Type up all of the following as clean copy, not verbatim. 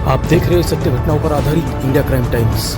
आप देख रहे हो सत्य घटनाओं पर आधारित India crime times.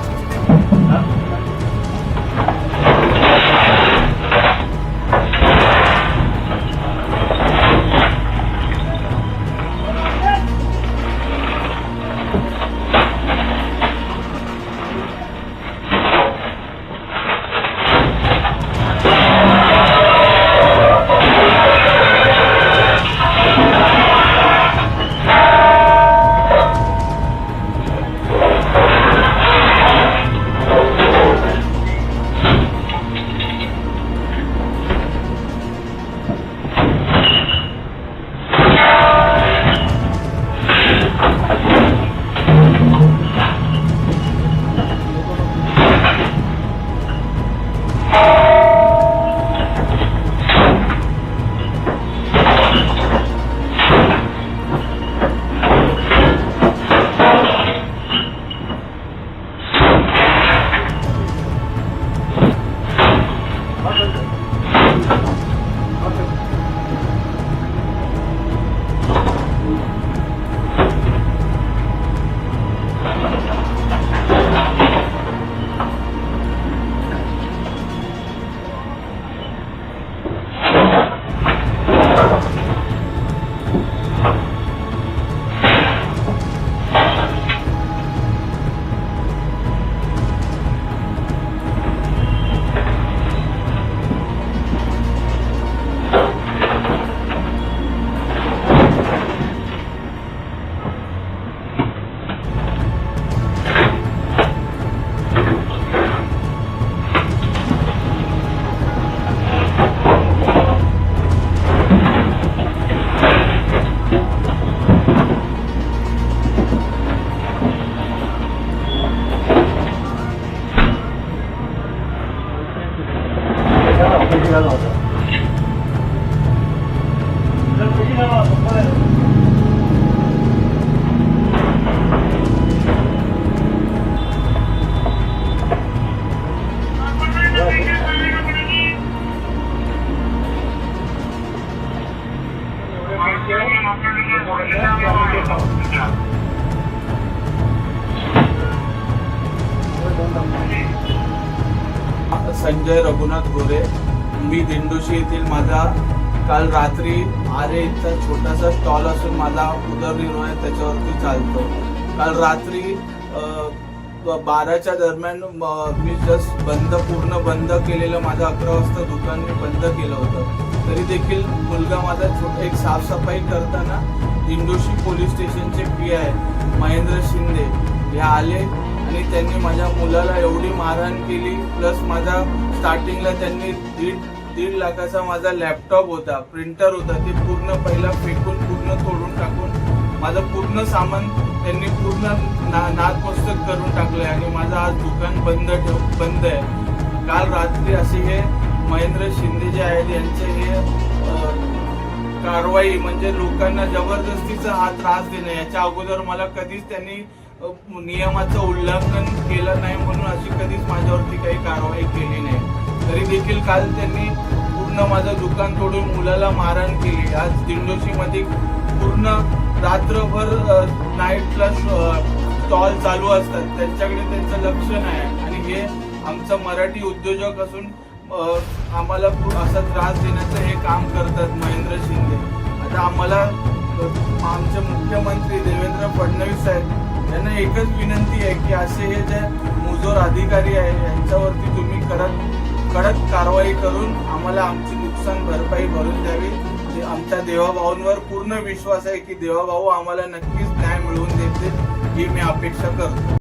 Sanjay Raghunath Gore, मी दिंडोशी येथील माझा काल रात्री आरे इथचा छोटासा स्टॉल असून माझा उदरनिर्वाह त्याच्यावरती चालतो। काल रात्री 12च्या दरम्यान मी जस्ट पूर्ण बंद केलेलं माझं 11 वाजता दुकान मी बंद केलं होतं। तरी देखील मुलगा माझा छोटा एक साफसफाई करताना दिंडोशी पोलीस स्टेशनचे PI महेंद्र शिंदे हे आले आणि त्यांनी माझ्या मुलाला एवढी मारहाण केली। प्लस माझा स्टार्टिंगला त्यांनी दीड लाखाचा माझा लॅपटॉप होता, प्रिंटर होता, ते पूर्ण पहिला फेकून पूर्ण तोडून टाकून माझं पूर्ण सामान त्यांनी पूर्ण नादमस्तक करून टाकलंय आणि माझं आज दुकान बंद आहे। काल रात्री असे हे महेंद्र शिंदे जे आहेत यांचे हे कारवाई म्हणजे लोकांना जबरदस्तीचा हा त्रास देणं, याच्या अगोदर मला कधीच त्यांनी नियमाचं उल्लंघन केलं नाही म्हणून अशी कधीच माझ्यावरती काही कारवाई केली नाही। तरी देखील काल त्यांनी पूर्ण माझं दुकान तोडून मुलाला मारहाण केली। आज दिंडोशीमध्ये पूर्ण रात्रभर नाईटला स्टॉल चालू असतात, त्यांच्याकडे त्यांचं लक्ष नाही आणि हे आमचं मराठी उद्योजक असून आम्हाला असा त्रास देण्याचं हे काम करतात महेंद्र शिंदे। आता आम्हाला आमचे मुख्यमंत्री देवेंद्र फडणवीस साहेब यांना एकच विनंती आहे की असे हे जे मुजोर अधिकारी आहे यांच्यावरती तुम्ही कडक कारवाई करून आम्हाला आमची नुकसान भरपाई भरून द्यावी। आमच्या देवाभाऊंवर पूर्ण विश्वास आहे की देवाभाऊ आम्हाला नक्कीच न्याय मिळवून देतील ही मी अपेक्षा करतो।